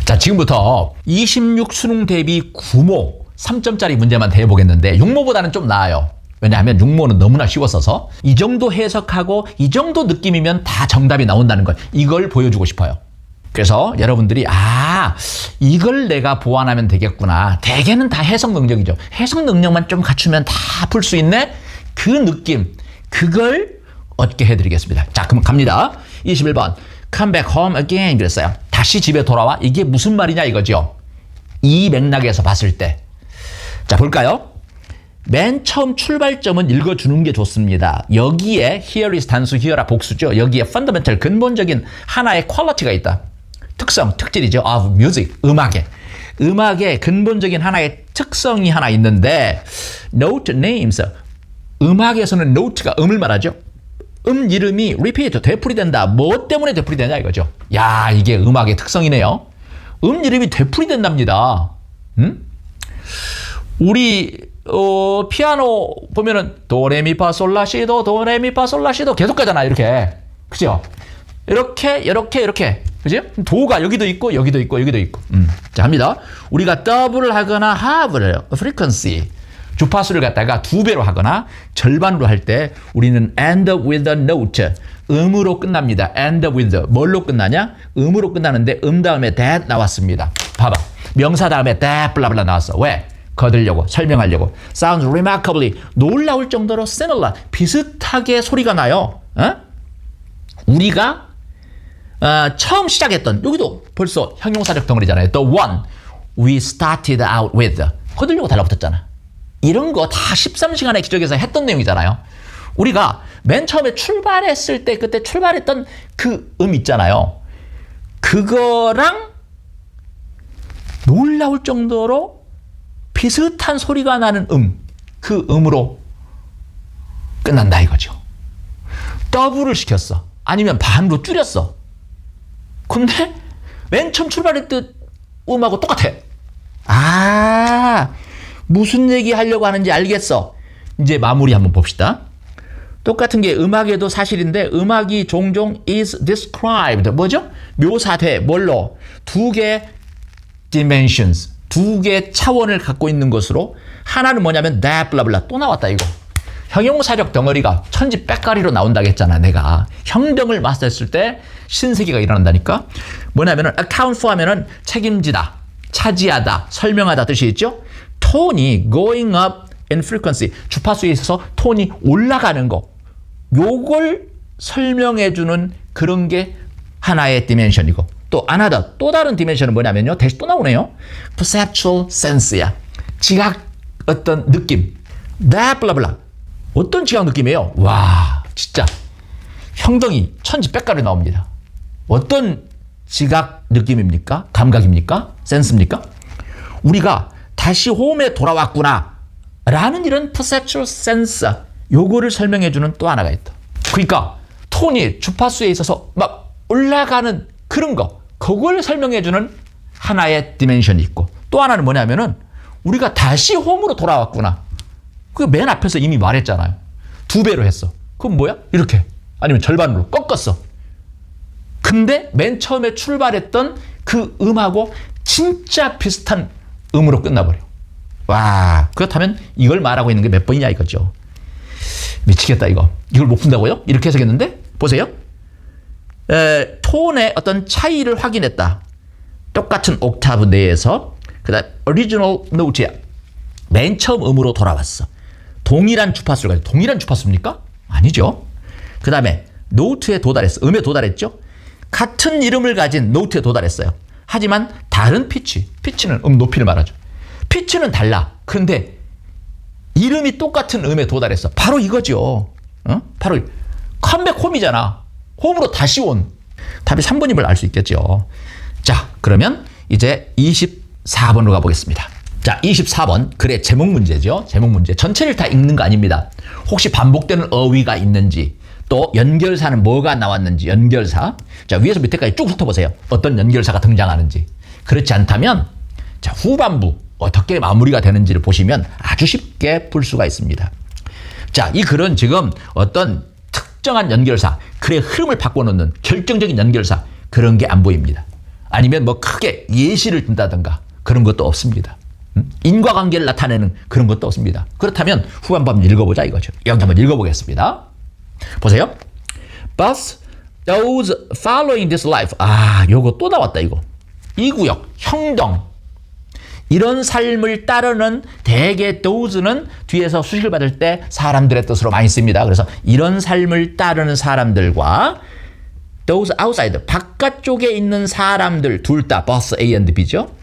자, 지금부터 26 수능 대비 9모 3점짜리 문제만 대해보겠는데 6모보다는 좀 나아요. 왜냐하면 6모는 너무나 쉬웠어서 이 정도 해석하고 이 정도 느낌이면 다 정답이 나온다는 걸 이걸 보여주고 싶어요. 그래서 여러분들이 이걸 내가 보완하면 되겠구나. 대개는 다 해석 능력이죠. 해석 능력만 좀 갖추면 다 풀 수 있네. 그 느낌, 그걸 얻게 해드리겠습니다. 자, 그럼 갑니다. 21번 Come back home again 그랬어요. 다시 집에 돌아와. 이게 무슨 말이냐 이거죠. 이 맥락에서 봤을 때. 자, 볼까요? 맨 처음 출발점은 읽어주는 게 좋습니다. 여기에 here is 단수, here라 복수죠. 여기에 fundamental, 근본적인 하나의 퀄리티가 있다. 특성, 특질이죠. music, 음악의 근본적인 하나의 특성이 하나 있는데 note names, 음악에서는 note가 음을 말하죠. 이름이 repeat, 되풀이된다. 뭐 때문에 되풀이되냐 이거죠. 야, 이게 음악의 특성이네요. 이름이 되풀이된답니다. 우리 피아노 보면은 도레미파솔라시도 도레미파솔라시도 계속 가잖아. 이렇게. 그죠? 이렇게. 그죠? 도가 여기도 있고 여기도 있고 여기도 있고. 자, 합니다. 우리가 더블을 하거나 half를 frequency 주파수를 갖다가 2배로 하거나 절반으로 할 때 우리는 end with a note 음으로 끝납니다. end with 뭘로 끝나냐? 음으로 끝나는데 다음에 that 나왔습니다. 봐봐. 명사 다음에 that 블라블라 나왔어. 왜? 거들려고, 설명하려고. Sounds remarkably, 놀라울 정도로 similar, 비슷하게 소리가 나요. 우리가 처음 시작했던, 여기도 벌써 형용사적 덩어리잖아요. The one we started out with. 거들려고 달라붙었잖아. 이런 거 다 13시간의 기적에서 했던 내용이잖아요. 우리가 맨 처음에 출발했을 때 그때 출발했던 그 있잖아요. 그거랑 놀라울 정도로 비슷한 소리가 나는 그 음으로 끝난다 이거죠. 더블을 시켰어. 아니면 반으로 줄였어. 근데 맨 처음 출발했던 음하고 똑같아. 무슨 얘기 하려고 하는지 알겠어. 이제 마무리 한번 봅시다. 똑같은 게 음악에도 사실인데 음악이 종종 is described. 뭐죠? 묘사돼. 뭘로? 2개 dimensions. 2개 차원을 갖고 있는 것으로 하나는 뭐냐면 that 블라블라 또 나왔다 이거. 형용사적 덩어리가 천지백가리로 나온다고 했잖아. 내가 형등을 맞았을 때 신세계가 일어난다니까. 뭐냐면은 account for 하면은 책임지다, 차지하다, 설명하다 뜻이 있죠. 톤이 going up in frequency, 주파수에 있어서 톤이 올라가는 거, 요걸 설명해주는 그런 게 하나의 디멘션이고, 또 another, 또 다른 디멘션은 뭐냐면요, 다시 또 나오네요. perceptual sense야. 지각 어떤 느낌. that blah blah. 어떤 지각 느낌이에요? 와, 진짜 형덩이 천지백가리 나옵니다. 어떤 지각 느낌입니까? 감각입니까? 센스입니까? 우리가 다시 홈에 돌아왔구나 라는 이런 perceptual sense, 요거를 설명해주는 또 하나가 있다. 그러니까 톤이 주파수에 있어서 막 올라가는 그런 거, 그걸 설명해주는 하나의 디멘션이 있고, 또 하나는 뭐냐면은 우리가 다시 홈으로 돌아왔구나. 그 맨 앞에서 이미 말했잖아요. 2배로 했어. 그럼 뭐야? 이렇게. 아니면 절반으로 꺾었어. 근데 맨 처음에 출발했던 그 음하고 진짜 비슷한 음으로 끝나버려. 와, 그렇다면 이걸 말하고 있는 게 몇 번이냐 이거죠. 미치겠다 이거. 이걸 못 푼다고요? 이렇게 해석했는데 보세요. 톤의 어떤 차이를 확인했다. 똑같은 옥타브 내에서 그다음 original note야. 맨 처음 음으로 돌아왔어. 동일한 주파수를 가지고. 동일한 주파수입니까? 아니죠. 그 다음에 노트에 도달했어. 음에 도달했죠. 같은 이름을 가진 노트에 도달했어요. 하지만 다른 피치. 피치는 음 높이를 말하죠. 피치는 달라. 그런데 이름이 똑같은 음에 도달했어. 바로 이거죠. 바로 컴백 홈이잖아. 홈으로 다시 온. 답이 3번임을 알 수 있겠죠. 자, 그러면 이제 24번으로 가보겠습니다. 자, 24번. 글의 제목 문제죠. 제목 문제. 전체를 다 읽는 거 아닙니다. 혹시 반복되는 어휘가 있는지, 또 연결사는 뭐가 나왔는지, 연결사. 자, 위에서 밑에까지 쭉 훑어보세요. 어떤 연결사가 등장하는지. 그렇지 않다면, 자, 후반부 어떻게 마무리가 되는지를 보시면 아주 쉽게 풀 수가 있습니다. 자, 이 글은 지금 어떤 특정한 연결사, 글의 흐름을 바꿔놓는 결정적인 연결사, 그런 게 안 보입니다. 아니면 뭐 크게 예시를 든다든가 그런 것도 없습니다. 인과관계를 나타내는 그런 것도 없습니다. 그렇다면 후반부 한번 읽어보자 이거죠. 여기 한번 읽어보겠습니다. 보세요. But those following this life. 요거 또 나왔다 이거. 이 구역, 형동. 이런 삶을 따르는 대개 those는 뒤에서 수식을 받을 때 사람들의 뜻으로 많이 씁니다. 그래서 이런 삶을 따르는 사람들과 those outside, 바깥쪽에 있는 사람들 둘 다 both A and B죠.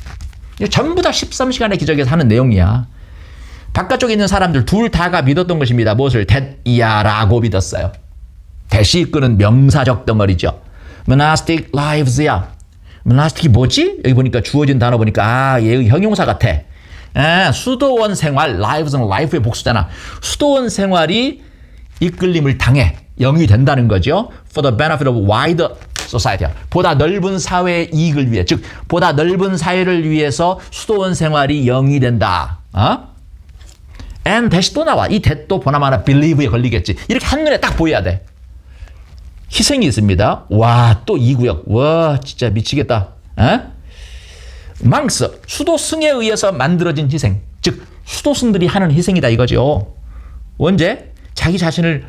전부 다 13시간의 기적에서 하는 내용이야. 바깥쪽에 있는 사람들 둘 다가 믿었던 것입니다. 무엇을? that이야라고 믿었어요. that이 이끄는 명사적 덩어리죠. monastic lives야. monastic이 뭐지? 여기 보니까 주어진 단어 보니까 얘 형용사 같아. 수도원 생활, lives는 life의 복수잖아. 수도원 생활이 이끌림을 당해 영이 된다는 거죠. For the benefit of wider society. 보다 넓은 사회의 이익을 위해, 즉 보다 넓은 사회를 위해서 수도원 생활이 영이 된다. and that이 또 나와. 이 that도 보나마나 believe에 걸리겠지. 이렇게 한눈에 딱 보여야 돼. 희생이 있습니다. 와, 또 이 구역. 와, 진짜 미치겠다. 망스, 수도승에 의해서 만들어진 희생. 즉 수도승들이 하는 희생이다 이거죠. 언제? 자기 자신을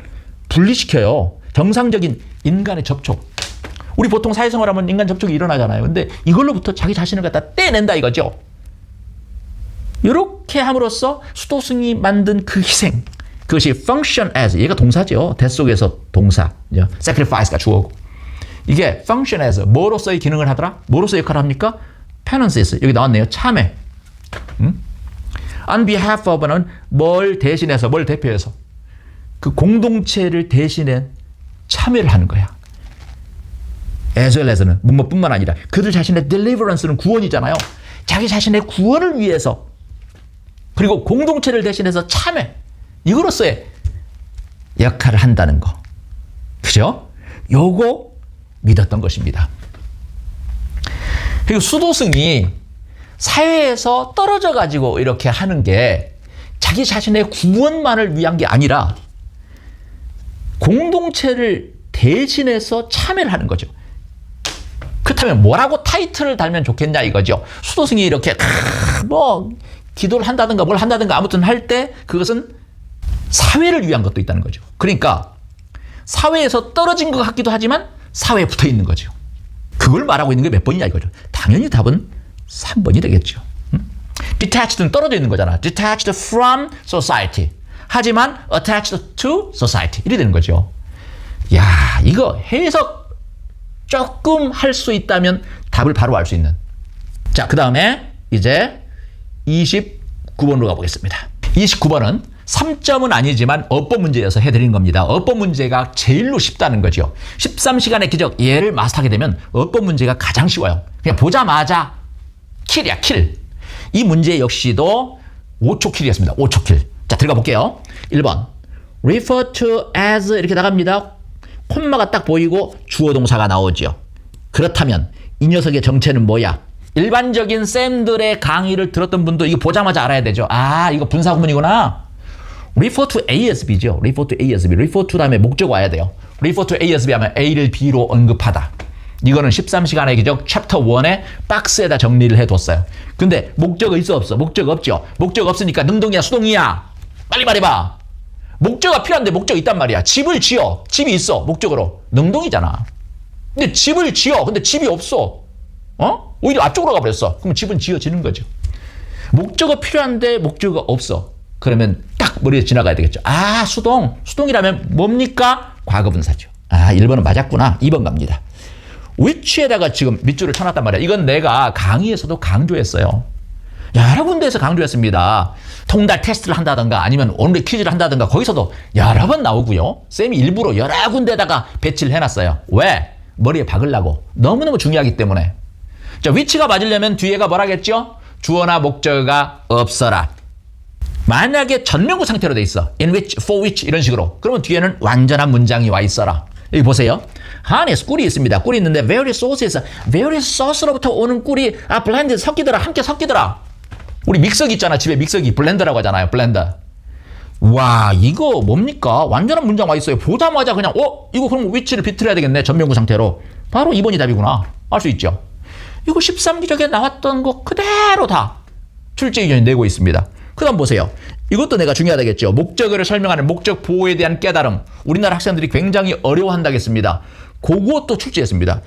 분리시켜요. 정상적인 인간의 접촉. 우리 보통 사회생활하면 인간 접촉이 일어나잖아요. 근데 이걸로부터 자기 자신을 갖다 떼낸다 이거죠. 이렇게 함으로써 수도승이 만든 그 희생, 그것이 function as, 얘가 동사죠. that 속에서 동사, sacrifice가 주어고. 이게 function as, 뭐로서의 기능을 하더라? 뭐로서의 역할을 합니까? penances, 여기 나왔네요. 참회. on behalf of는 뭘 대신해서, 뭘 대표해서. 그 공동체를 대신해 참회를 하는 거야. as well as는 뭐뿐만 아니라 그들 자신의 deliverance는 구원이잖아요. 자기 자신의 구원을 위해서 그리고 공동체를 대신해서 참회, 이거로서의 역할을 한다는 거. 그죠? 요거 믿었던 것입니다. 그리고 수도승이 사회에서 떨어져 가지고 이렇게 하는 게 자기 자신의 구원만을 위한 게 아니라 공동체를 대신해서 참여를 하는 거죠. 그렇다면 뭐라고 타이틀을 달면 좋겠냐 이거죠. 수도승이 이렇게 뭐 기도를 한다든가 뭘 한다든가 아무튼 할 때 그것은 사회를 위한 것도 있다는 거죠. 그러니까 사회에서 떨어진 것 같기도 하지만 사회에 붙어 있는 거죠. 그걸 말하고 있는 게 몇 번이냐 이거죠. 당연히 답은 3번이 되겠죠. detached는 떨어져 있는 거잖아. detached from society. 하지만 attached to society. 이래 되는 거죠. 야, 이거 해석 조금 할 수 있다면 답을 바로 알 수 있는. 자, 그 다음에 이제 29번으로 가보겠습니다. 29번은 3점은 아니지만 어법 문제여서 해드린 겁니다. 어법 문제가 제일로 쉽다는 거죠. 13시간의 기적, 얘를 마스터하게 되면 어법 문제가 가장 쉬워요. 그냥 보자마자 킬이야, 킬. 이 문제 역시도 5초 킬이었습니다. 5초 킬. 자, 들어가 볼게요. 1번. refer to as 이렇게 나갑니다. 콤마가 딱 보이고 주어 동사가 나오죠. 그렇다면 이 녀석의 정체는 뭐야? 일반적인 쌤들의 강의를 들었던 분도 이거 보자마자 알아야 되죠. 아, 이거 분사구문이구나. refer to A as B죠. refer to A as B. refer to 다음에 목적 와야 돼요. refer to A as B 하면 A를 B로 언급하다. 이거는 13시간의 기적 챕터 1의 박스에다 정리를 해뒀어요. 근데 목적어 있어 없어? 목적 없죠. 목적 없으니까 능동이야 수동이야? 빨리 말해봐. 목적어가 필요한데 목적 있단 말이야. 집을 지어. 집이 있어. 목적으로. 능동이잖아. 근데 집을 지어. 근데 집이 없어. 오히려 앞쪽으로 가버렸어. 그럼 집은 지어지는 거죠. 목적어 필요한데 목적어 없어. 그러면 딱 머리에 지나가야 되겠죠. 아, 수동. 수동이라면 뭡니까? 과거분사죠. 아, 1번은 맞았구나. 2번 갑니다. which에다가 지금 밑줄을 쳐놨단 말이야. 이건 내가 강의에서도 강조했어요. 여러 군데에서 강조했습니다. 통달 테스트를 한다든가 아니면 온라인 퀴즈를 한다든가 거기서도 여러 번 나오고요. 쌤이 일부러 여러 군데다가 배치를 해놨어요. 왜? 머리에 박으려고. 너무너무 중요하기 때문에. 자, which가 맞으려면 뒤에가 뭐라겠죠? 주어나 목적어가 없어라. 만약에 전명구 상태로 돼 있어. in which, for which 이런 식으로. 그러면 뒤에는 완전한 문장이 와 있어라. 여기 보세요. 한에서 꿀이 있습니다. 꿀이 있는데 various sources, various source로부터 오는 꿀이 blended 섞이더라. 함께 섞이더라. 우리 믹서기 있잖아. 집에 믹서기 블렌더라고 하잖아요. 블렌더. 와, 이거 뭡니까? 완전한 문장 와 있어요. 보자마자 그냥 이거 그럼 which를 비틀어야 되겠네. 전명구 상태로. 바로 2번이 답이구나. 알 수 있죠. 이거 13기적에 나왔던 거 그대로 다 출제 의견이 내고 있습니다. 그 다음 보세요. 이것도 내가 중요하다겠죠. 목적어를 설명하는 목적 보호에 대한 깨달음. 우리나라 학생들이 굉장히 어려워한다겠습니다. 그것도 출제했습니다.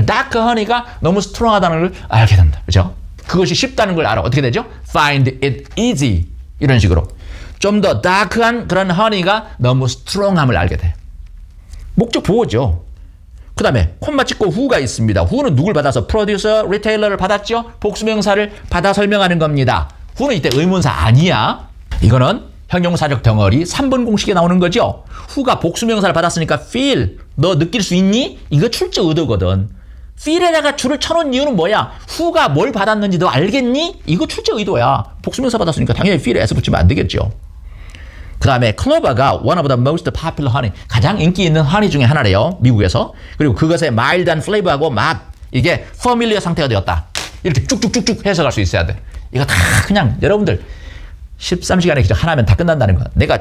다크 허니가 너무 스트롱하다는 걸 알게 된다. 그죠? 그것이 쉽다는 걸 알아. 어떻게 되죠? Find it easy. 이런 식으로. 좀 더 다크한 그런 허니가 너무 스트롱함을 알게 돼. 목적 보호죠. 그 다음에 콤마 찍고 who가 있습니다. who는 누굴 받아서 프로듀서, 리테일러를 받았죠? 복수명사를 받아 설명하는 겁니다. who는 이때 의문사 아니야. 이거는 형용사적 덩어리 3번 공식에 나오는 거죠. who가 복수명사를 받았으니까 feel, 너 느낄 수 있니? 이거 출제 의도거든. feel에다가 줄을 쳐놓은 이유는 뭐야? who가 뭘 받았는지 너 알겠니? 이거 출제 의도야. 복수명사 받았으니까 당연히 feel에 s 붙이면 안 되겠죠. 그 다음에 클로버가 one of the most popular honey, 가장 인기 있는 허니 중에 하나래요. 미국에서. 그리고 그것의 mild한 flavor하고 맛, 이게 familiar 상태가 되었다. 이렇게 쭉쭉쭉쭉 해석할 수 있어야 돼. 이거 다 그냥 여러분들 13시간의 기적 하나면 다 끝난다는 거야. 내가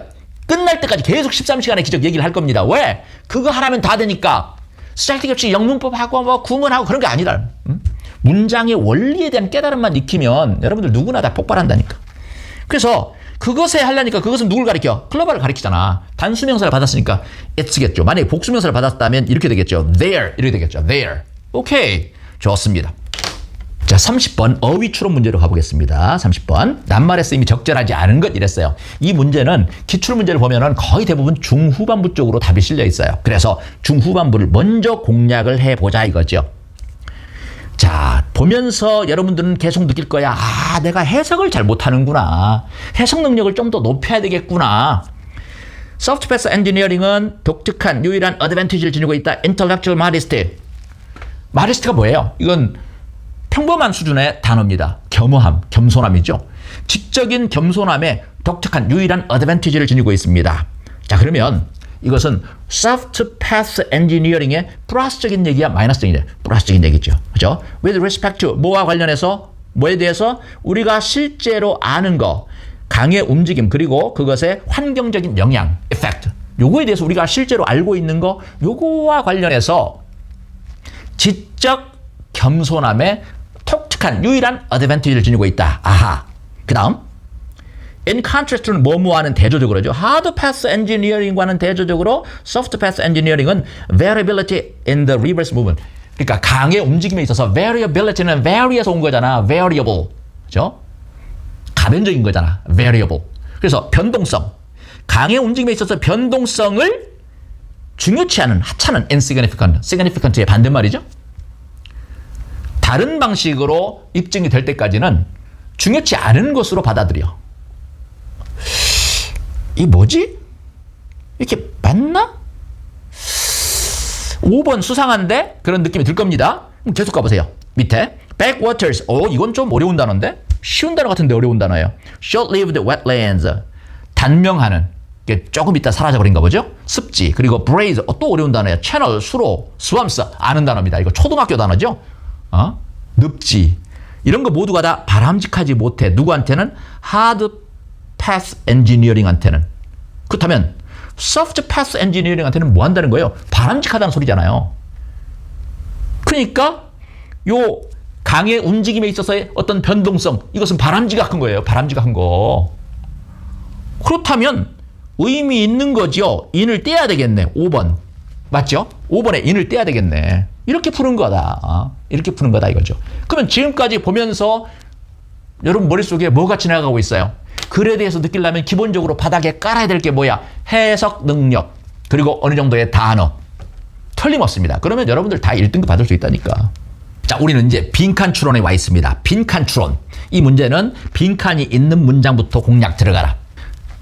끝날 때까지 계속 13시간의 기적 얘기를 할 겁니다. 왜? 그거 하나면 다 되니까. 쓰잘데기 없이 영문법하고 뭐 구문하고 그런 게 아니라 문장의 원리에 대한 깨달음만 익히면 여러분들 누구나 다 폭발한다니까. 그래서 그것에 하려니까 그것은 누굴 가리켜? 클로버를 가리키잖아. 단수명사를 받았으니까 it's겠죠. 만약에 복수명사를 받았다면 이렇게 되겠죠. there 이렇게 되겠죠. there. 오케이. 좋습니다. 자, 30번 어휘 추론 문제로 가보겠습니다. 30번 낱말의 쓰임이 적절하지 않은 것 이랬어요. 이 문제는 기출 문제를 보면은 거의 대부분 중후반부 쪽으로 답이 실려 있어요. 그래서 중후반부를 먼저 공략을 해보자 이거죠. 자, 보면서 여러분들은 계속 느낄 거야. 아, 내가 해석을 잘 못하는구나. 해석 능력을 좀 더 높여야 되겠구나. 소프트패스 엔지니어링은 독특한 유일한 어드밴티지를 지니고 있다. intellectual modesty. modest가 뭐예요? 이건 평범한 수준의 단어입니다. 겸허함, 겸손함이죠. 지적인 겸손함에 독특한 유일한 어드밴티지를 지니고 있습니다. 자, 그러면 이것은 soft path engineering의 플러스적인 얘기야, 마이너스적인 얘기야? 플러스적인 얘기죠. 그죠? With respect to 뭐와 관련해서 뭐에 대해서 우리가 실제로 아는 거, 강의 움직임 그리고 그것의 환경적인 영향, effect. 요거에 대해서 우리가 실제로 알고 있는 거, 요거와 관련해서 지적 겸손함에 독특한 유일한 어드밴티지를 지니고 있다. 아하. 그 다음 in contrast는 뭐뭐하는 대조적으로죠. hard path engineering과는 대조적으로 soft path engineering은 variability in the reverse movement. 그러니까 강의 움직임에 있어서 variability는 vary에서 온 거잖아. variable. 그죠? 가변적인 거잖아. variable. 그래서 변동성. 강의 움직임에 있어서 변동성을 중요치 않은 하찮은 insignificant. significant의 반대말이죠. 다른 방식으로 입증이 될 때까지는 중요치 않은 것으로 받아들여. 이 뭐지? 이렇게 맞나? 5번 수상한데? 그런 느낌이 들 겁니다. 계속 가보세요. 밑에 backwaters. 이건 좀 어려운 단어인데? 쉬운 단어 같은데 어려운 단어예요. short-lived wetlands. 단명하는. 조금 있다 사라져버린가 보죠? 습지. 그리고 braize. 또 어려운 단어예요. 채널, 수로, swamps. 아는 단어입니다. 이거 초등학교 단어죠? 늪지. 이런 거 모두가 다 바람직하지 못해. 누구한테는? hard path engineering한테는. 그렇다면 soft path engineering한테는 뭐 한다는 거예요? 바람직하다는 소리잖아요. 그러니까 요 강의 움직임에 있어서의 어떤 변동성, 이것은 바람직한 거예요. 바람직한 거. 그렇다면 의미 있는 거죠. 인을 떼야 되겠네. 5번. 맞죠? 5번에 인을 떼야 되겠네. 이렇게 푸는 거다. 이렇게 푸는 거다 이거죠. 그러면 지금까지 보면서 여러분 머릿속에 뭐가 지나가고 있어요? 글에 대해서 느끼려면 기본적으로 바닥에 깔아야 될 게 뭐야? 해석 능력, 그리고 어느 정도의 단어. 틀림없습니다. 그러면 여러분들 다 1등급 받을 수 있다니까. 자, 우리는 이제 빈칸 추론에 와 있습니다. 빈칸 추론. 이 문제는 빈칸이 있는 문장부터 공략 들어가라.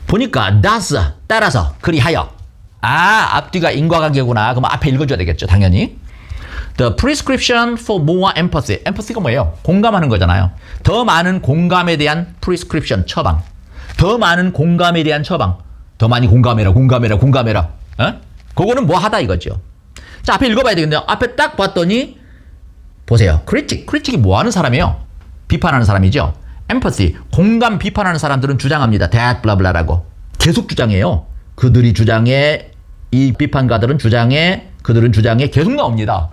보니까 thus, 따라서, 그리하여. 앞뒤가 인과관계구나. 그럼 앞에 읽어줘야 되겠죠, 당연히. The prescription for more empathy. empathy가 뭐예요? 공감하는 거잖아요. 더 많은 공감에 대한 prescription, 처방. 더 많은 공감에 대한 처방. 더 많이 공감해라. 그거는 뭐 하다 이거죠. 자, 앞에 읽어봐야 되겠네요. 앞에 딱 봤더니 보세요. critic이 뭐 하는 사람이에요? 비판하는 사람이죠. empathy, 공감 비판하는 사람들은 주장합니다. that blah blah라고. 계속 주장해요. 그들이 주장해, 이 비판가들은 주장해, 그들은 주장해, 계속 나옵니다.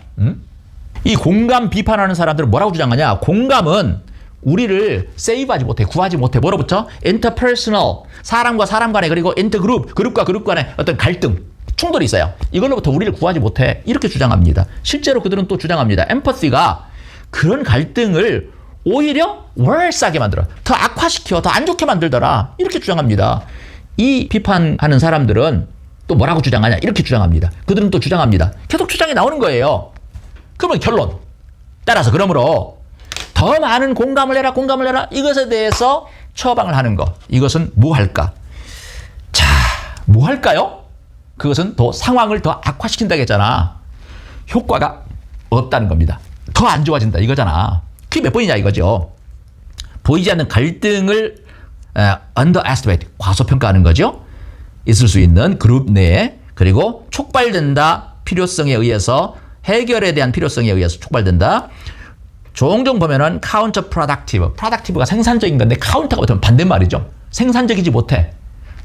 이 공감 비판하는 사람들은 뭐라고 주장하냐? 공감은 우리를 세이브하지 못해, 구하지 못해. 뭐로부터? interpersonal, 사람과 사람 간에, 그리고 intergroup, 그룹과 그룹 간에 어떤 갈등, 충돌이 있어요. 이걸로부터 우리를 구하지 못해. 이렇게 주장합니다. 실제로 그들은 또 주장합니다. 엠퍼시가 그런 갈등을 오히려 월싸게 만들어, 더 악화시켜, 더 안 좋게 만들더라. 이렇게 주장합니다. 이 비판하는 사람들은 또 뭐라고 주장하냐? 이렇게 주장합니다. 그들은 또 주장합니다. 계속 주장이 나오는 거예요. 그러면 결론. 따라서 그러므로 더 많은 공감을 해라, 공감을 해라. 이것에 대해서 처방을 하는 거. 이것은 뭐 할까? 자, 뭐 할까요? 그것은 더 상황을 더 악화시킨다고 했잖아. 효과가 없다는 겁니다. 더 안 좋아진다 이거잖아. 그게 몇 번이냐 이거죠. 보이지 않는 갈등을 underestimate, 과소평가하는 거죠. 있을 수 있는 그룹 내에, 그리고 촉발된다, 필요성에 의해서, 해결에 대한 필요성에 의해서 촉발된다. 종종 보면은 counterproductive, productive가 생산적인 건데 counter가 보면 반대말이죠. 생산적이지 못해.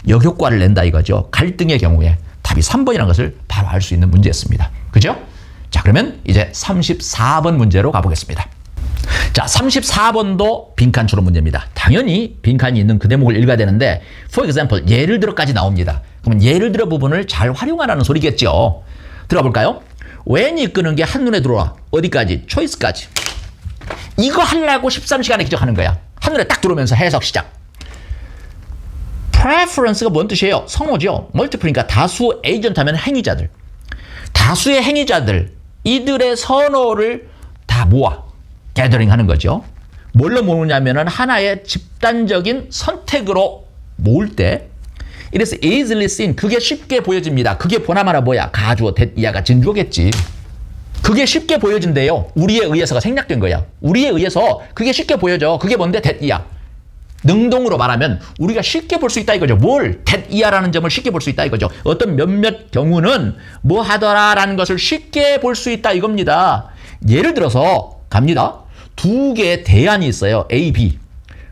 역효과를 낸다 이거죠. 갈등의 경우에. 답이 3번이라는 것을 바로 알 수 있는 문제였습니다. 그죠? 자, 그러면 이제 34번 문제로 가보겠습니다. 자, 34번도 빈칸 추론 문제입니다. 당연히 빈칸이 있는 그 대목을 읽어야 되는데, for example, 예를 들어까지 나옵니다. 그러면 예를 들어 부분을 잘 활용하라는 소리겠죠. 들어볼까요? when이 끄는 게 한눈에 들어와. 어디까지? choice까지. 이거 하려고 13시간에 기적하는 거야. 한눈에 딱 들어오면서 해석 시작. preference가 뭔 뜻이에요? 선호죠. multiple니까 다수, 에이전트 하면 행위자들. 다수의 행위자들, 이들의 선호를 다 모아. 게더링 하는 거죠. 뭘로 모으냐면은 하나의 집단적인 선택으로 모을 때, 이래서 easily seen, 그게 쉽게 보여집니다. 그게 보나마나 뭐야? 가주어, 이하가 진주어겠지. 그게 쉽게 보여진대요. 우리에 의해서가 생략된 거야. 우리에 의해서 그게 쉽게 보여져. 그게 뭔데? 이하. 능동으로 말하면 우리가 쉽게 볼 수 있다 이거죠. 뭘? 이하라는 점을 쉽게 볼 수 있다 이거죠. 어떤 몇몇 경우는 뭐 하더라라는 것을 쉽게 볼 수 있다 이겁니다. 예를 들어서 갑니다. 두 개의 대안이 있어요. A, B.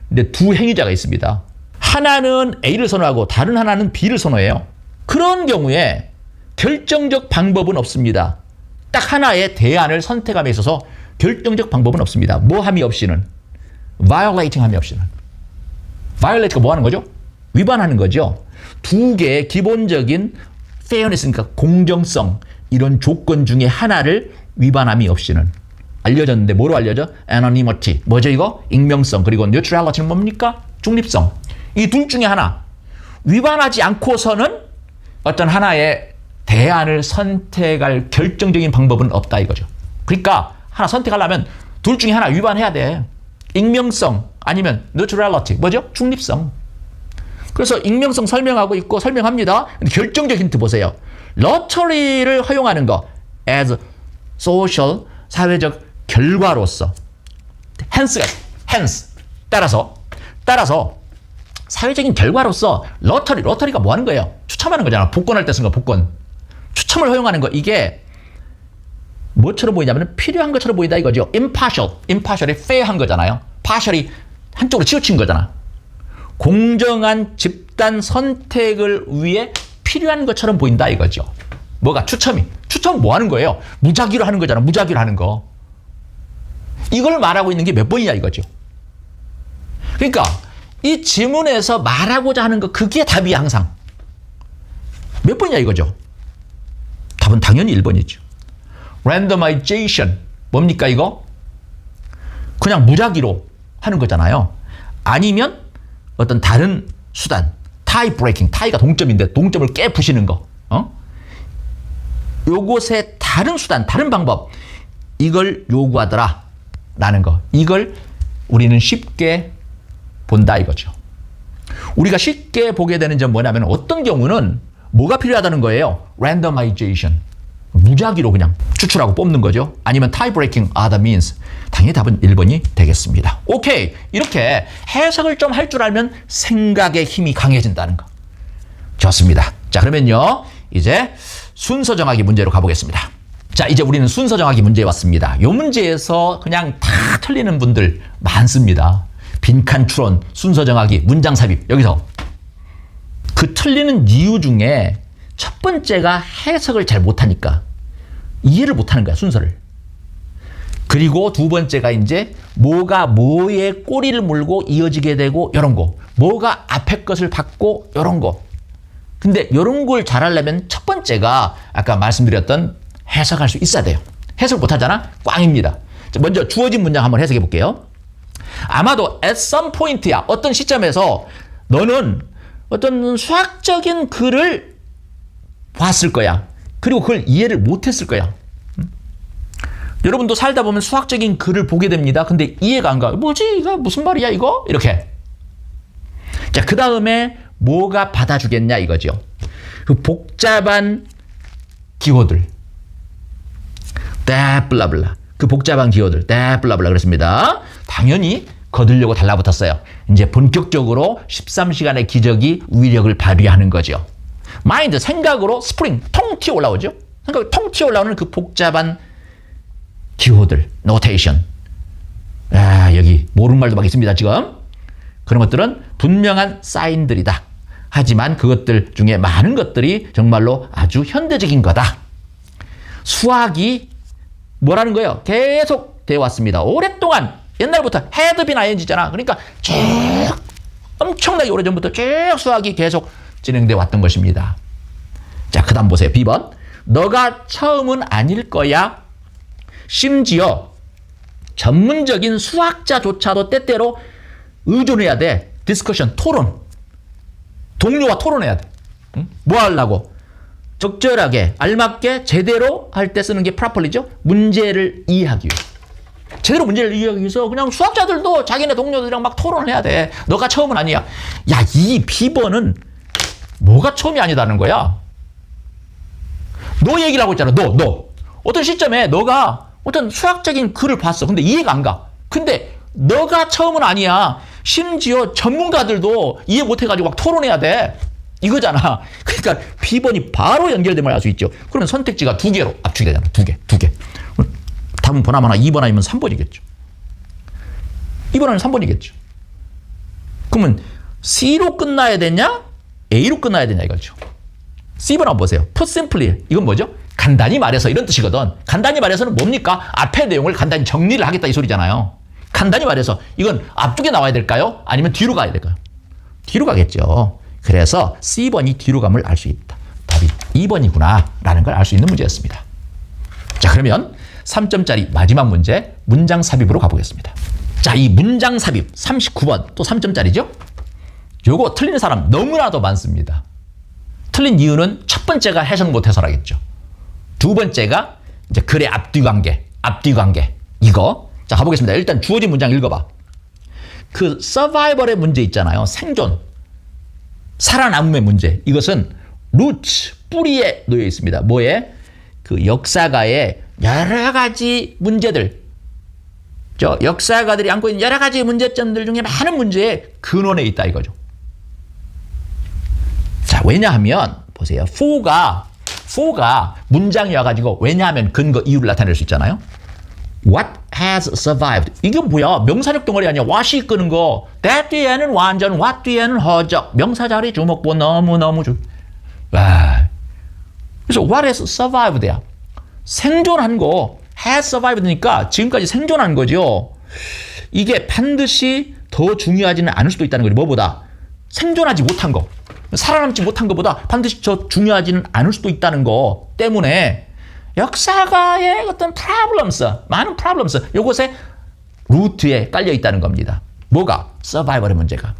근데 두 행위자가 있습니다. 하나는 A를 선호하고 다른 하나는 B를 선호해요. 그런 경우에 결정적 방법은 없습니다. 딱 하나의 대안을 선택함에 있어서 결정적 방법은 없습니다. 뭐 함이 없이는? violating 함이 없이는. violate가 뭐 하는 거죠? 위반하는 거죠. 두 개의 기본적인 fairness, 그러니까 공정성, 이런 조건 중에 하나를 위반함이 없이는. 알려졌는데 뭐로 알려져? anonymity. 뭐죠 이거? 익명성. 그리고 neutrality는 뭡니까? 중립성. 이 둘 중에 하나. 위반하지 않고서는 어떤 하나의 대안을 선택할 결정적인 방법은 없다 이거죠. 그러니까 하나 선택하려면 둘 중에 하나 위반해야 돼. 익명성 아니면 neutrality. 뭐죠? 중립성. 그래서 익명성 설명하고 있고 설명합니다. 근데 결정적 힌트 보세요. 러터리를 허용하는 거 as social, 사회적 결과로서. hence. 따라서 사회적인 결과로서 러터리가 뭐 하는 거예요? 추첨하는 거잖아. 복권할 때 쓴 거, 복권. 추첨을 허용하는 거, 이게 뭐처럼 보이냐면 필요한 것처럼 보인다 이거죠. impartial이 fair한 거잖아요. partial이 한쪽으로 치우친 거잖아. 공정한 집단 선택을 위해 필요한 것처럼 보인다 이거죠. 뭐가? 추첨 뭐 하는 거예요? 무작위로 하는 거잖아. 무작위로 하는 거. 이걸 말하고 있는 게 몇 번이냐 이거죠. 그러니까 이 지문에서 말하고자 하는 거, 그게 답이야 항상. 몇 번이냐 이거죠. 답은 당연히 1번이죠. randomization. 뭡니까 이거? 그냥 무작위로 하는 거잖아요. 아니면 어떤 다른 수단, tie breaking. tie가 동점인데 동점을 깨부시는 거. 요것의 다른 수단, 다른 방법, 이걸 요구하더라 라는 거. 이걸 우리는 쉽게 본다 이거죠. 우리가 쉽게 보게 되는 점 뭐냐면, 어떤 경우는 뭐가 필요하다는 거예요? randomization. 무작위로 그냥 추출하고 뽑는 거죠. 아니면 tie breaking are the means. 당연히 답은 1번이 되겠습니다. 오케이. 이렇게 해석을 좀 할 줄 알면 생각의 힘이 강해진다는 거. 좋습니다. 자, 그러면요, 이제 순서 정하기 문제로 가보겠습니다. 자, 이제 우리는 순서 정하기 문제에 왔습니다. 이 문제에서 그냥 다 틀리는 분들 많습니다. 빈칸 추론, 순서 정하기, 문장 삽입. 여기서 그 틀리는 이유 중에 첫 번째가 해석을 잘 못하니까 이해를 못하는 거야, 순서를. 그리고 두 번째가 이제 뭐가 뭐에 꼬리를 물고 이어지게 되고 이런 거. 뭐가 앞에 것을 받고 이런 거. 근데 이런 걸 잘하려면 첫 번째가 아까 말씀드렸던 해석할 수 있어야 돼요. 해석 못하잖아? 꽝입니다. 먼저 주어진 문장 한번 해석해 볼게요. 아마도 at some point야. 어떤 시점에서 너는 어떤 수학적인 글을 봤을 거야. 그리고 그걸 이해를 못했을 거야. 여러분도 살다 보면 수학적인 글을 보게 됩니다. 근데 이해가 안 가. 뭐지? 이거 무슨 말이야 이거? 이렇게. 자, 그 다음에 뭐가 받아주겠냐 이거죠. 그 복잡한 기호들. 블라블라. 그 복잡한 기호들. 블라블라 그랬습니다. 당연히 거들려고 달라붙었어요. 이제 본격적으로 13시간의 기적이 위력을 발휘하는 거죠. 마인드, 생각으로 스프링, 통 튀어 올라오죠. 생각이 통 튀어 올라오는 그 복잡한 기호들, 노테이션. 여기 모르는 말도 막 있습니다, 지금. 그런 것들은 분명한 사인들이다. 하지만 그것들 중에 많은 것들이 정말로 아주 현대적인 거다. 수학이 뭐라는 거예요? 계속 되어 왔습니다. 오랫동안 옛날부터 had been ing잖아. 그러니까 쭉 엄청나게 오래전부터 쭉 수학이 계속 진행되어 왔던 것입니다. 자, 그 다음 보세요. B번. 너가 처음은 아닐 거야. 심지어 전문적인 수학자조차도 때때로 의존해야 돼. 디스커션, 토론. 동료와 토론해야 돼. 응? 뭐 하려고? 적절하게, 알맞게, 제대로 할 때 쓰는 게 properly죠. 문제를 이해하기 위해. 제대로 문제를 이해하기 위해서 그냥 수학자들도 자기네 동료들이랑 막 토론을 해야 돼. 너가 처음은 아니야. 야, 이 B번은 뭐가 처음이 아니다는 거야? 너 얘기를 하고 있잖아. 너. 어떤 시점에 너가 어떤 수학적인 글을 봤어. 근데 이해가 안 가. 근데 너가 처음은 아니야. 심지어 전문가들도 이해 못해가지고 막 토론해야 돼. 이거잖아. 그러니까 B번이 바로 연결됨을 알 수 있죠. 그러면 선택지가 두 개로 압축이 되잖아. 두 개. 답은 보나마나 2번 아니면 3번이겠죠. 2번 아니면 3번이겠죠. 그러면 C로 끝나야 되냐? A로 끝나야 되냐 이거죠. C번 한번 보세요. Put simply. 이건 뭐죠? 간단히 말해서 이런 뜻이거든. 간단히 말해서는 뭡니까? 앞의 내용을 간단히 정리를 하겠다 이 소리잖아요. 간단히 말해서 이건 앞쪽에 나와야 될까요? 아니면 뒤로 가야 될까요? 뒤로 가겠죠. 그래서 C번이 뒤로 감을 알 수 있다. 답이 2번이구나 라는 걸 알 수 있는 문제였습니다. 자, 그러면 3점짜리 마지막 문제 문장 삽입으로 가보겠습니다. 자, 이 문장 삽입 39번 또 3점짜리죠? 요거 틀린 사람 너무나도 많습니다. 틀린 이유는 첫 번째가 해석 못해서라겠죠. 두 번째가 이제 글의 앞뒤 관계 이거. 자, 가보겠습니다. 일단 주어진 문장 읽어봐. 그 서바이벌의 문제 있잖아요. 생존, 살아남음의 문제. 이것은 루트, 뿌리에 놓여 있습니다. 뭐에? 그 역사가의 여러 가지 문제들, 역사가들이 안고 있는 여러 가지 문제점들 중에 많은 문제의 근원에 있다 이거죠. 자, 왜냐하면 보세요. for가 문장이 와가지고 왜냐하면 근거 이유를 나타낼 수 있잖아요. What has survived? 이게 뭐야? 명사력 덩어리 아니야. what이 끄는 거. that 뒤에는 완전, what 뒤에는 허적. 명사 자리 주목보 너무너무 와. 그래서 what has survived야. 생존한 거. has survived니까 지금까지 생존한 거죠. 이게 반드시 더 중요하지는 않을 수도 있다는 거죠. 뭐보다? 생존하지 못한 거. 살아남지 못한 것보다 반드시 더 중요하지는 않을 수도 있다는 거 때문에 역사가의 어떤 많은 problems, 요것에 루트에 깔려 있다는 겁니다. 뭐가? 서바이벌의 문제가.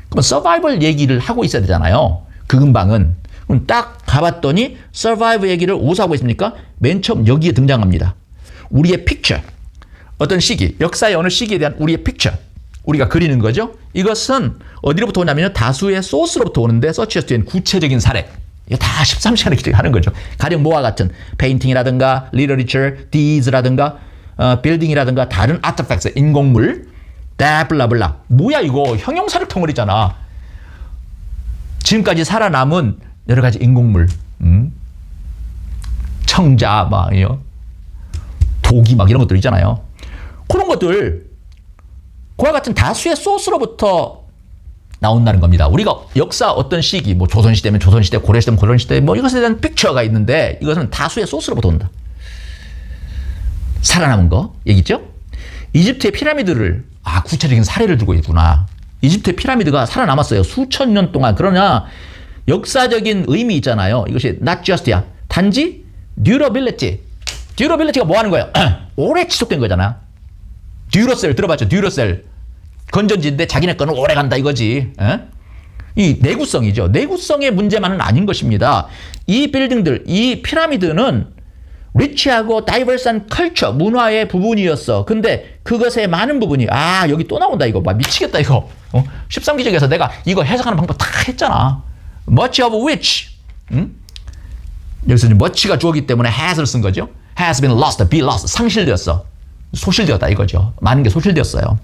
그럼 서바이벌 얘기를 하고 있어야 되잖아요. 그 근방은. 그럼 딱 가봤더니 서바이벌 얘기를 어디서 하고 있습니까? 맨 처음 여기에 등장합니다. 우리의 픽처. 어떤 시기, 역사의 어느 시기에 대한 우리의 픽처. 우리가 그리는 거죠. 이것은 어디로부터 오냐면요. 다수의 소스로부터 오는데 서치에서 뒤엔 구체적인 사례. 이게 다 13시간의 기적이 하는 거죠. 가령 뭐와 같은 페인팅이라든가 리터리처, 디즈라든가 빌딩이라든가 다른 아트팩트, 인공물, 블라블라. 뭐야 이거? 형용사력 덩어리잖아. 지금까지 살아남은 여러 가지 인공물, 청자, 독이 이런 것들 있잖아요. 그런 것들 그와 같은 다수의 소스로부터 나온다는 겁니다. 우리가 역사 어떤 시기, 조선시대면 조선시대, 고려시대면 고려시대, 이것에 대한 픽처가 있는데 이것은 다수의 소스로부터 온다. 살아남은 거 얘기죠? 이집트의 피라미드를 구체적인 사례를 들고 있구나. 이집트의 피라미드가 살아남았어요. 수천 년 동안. 그러나 역사적인 의미 있잖아요. 이것이 not just야. 단지 durability. durability가 뭐 하는 거예요? 오래 지속된 거잖아. 듀러셀 들어봤죠? 듀러셀. 건전지인데 자기네 거는 오래 간다 이거지. 에? 이 내구성이죠. 내구성의 문제만은 아닌 것입니다. 이 빌딩들, 이 피라미드는 리치하고 다이버스한 컬처, 문화의 부분이었어. 근데 그것의 많은 부분이 여기 또 나온다 이거. 미치겠다 이거. 13기적에서 내가 이거 해석하는 방법 다 했잖아. much of which. 여기서 much가 주어기 때문에 has를 쓴 거죠. has been lost, be lost. 상실되었어. 소실되었다 이거죠. 많은 게 소실되었어요.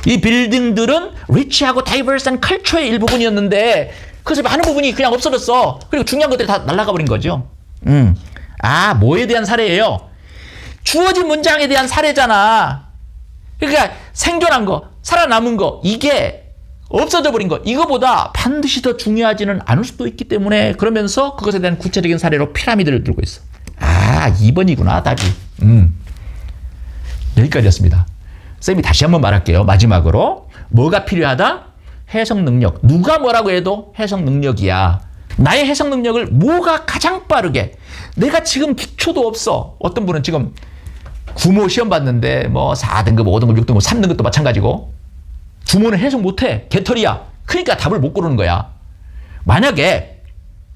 이 빌딩들은 리치하고 다이버스한 컬처의 일부분이었는데 그래서 많은 부분이 그냥 없어졌어. 그리고 중요한 것들이 다 날아가 버린 거죠. 뭐에 대한 사례예요? 주어진 문장에 대한 사례잖아. 그러니까 생존한 거, 살아남은 거, 이게 없어져 버린 거, 이거보다 반드시 더 중요하지는 않을 수도 있기 때문에 그러면서 그것에 대한 구체적인 사례로 피라미드를 들고 있어. 2번이구나, 답이. 여기까지였습니다. 쌤이 다시 한번 말할게요. 마지막으로. 뭐가 필요하다? 해석 능력. 누가 뭐라고 해도 해석 능력이야. 나의 해석 능력을 뭐가 가장 빠르게. 내가 지금 기초도 없어. 어떤 분은 지금 구모 시험 봤는데 4등급, 5등급, 6등급, 3등급도 마찬가지고 구모는 해석 못해. 개털이야. 그러니까 답을 못 고르는 거야. 만약에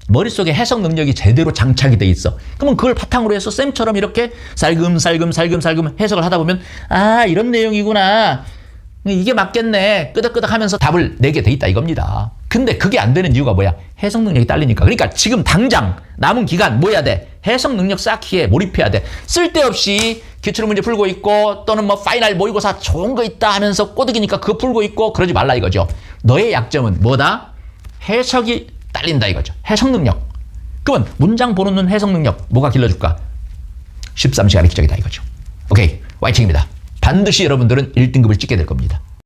머릿속에 해석 능력이 제대로 장착이 돼 있어. 그러면 그걸 바탕으로 해서 쌤처럼 이렇게 살금살금 해석을 하다 보면 이런 내용이구나. 이게 맞겠네. 끄덕끄덕 하면서 답을 내게 돼 있다 이겁니다. 근데 그게 안 되는 이유가 뭐야? 해석 능력이 딸리니까. 그러니까 지금 당장 남은 기간 뭐 해야 돼? 해석 능력 쌓기에 몰입해야 돼. 쓸데없이 기출 문제 풀고 있고 또는 파이널 모의고사 좋은 거 있다 하면서 꼬드기니까 그거 풀고 있고 그러지 말라 이거죠. 너의 약점은 뭐다? 해석이 딸린다 이거죠. 해석 능력. 그러면 문장 보는 눈 해석 능력 뭐가 길러줄까? 13시간의 기적이다 이거죠. 오케이, 화이팅입니다. 반드시 여러분들은 1등급을 찍게 될 겁니다.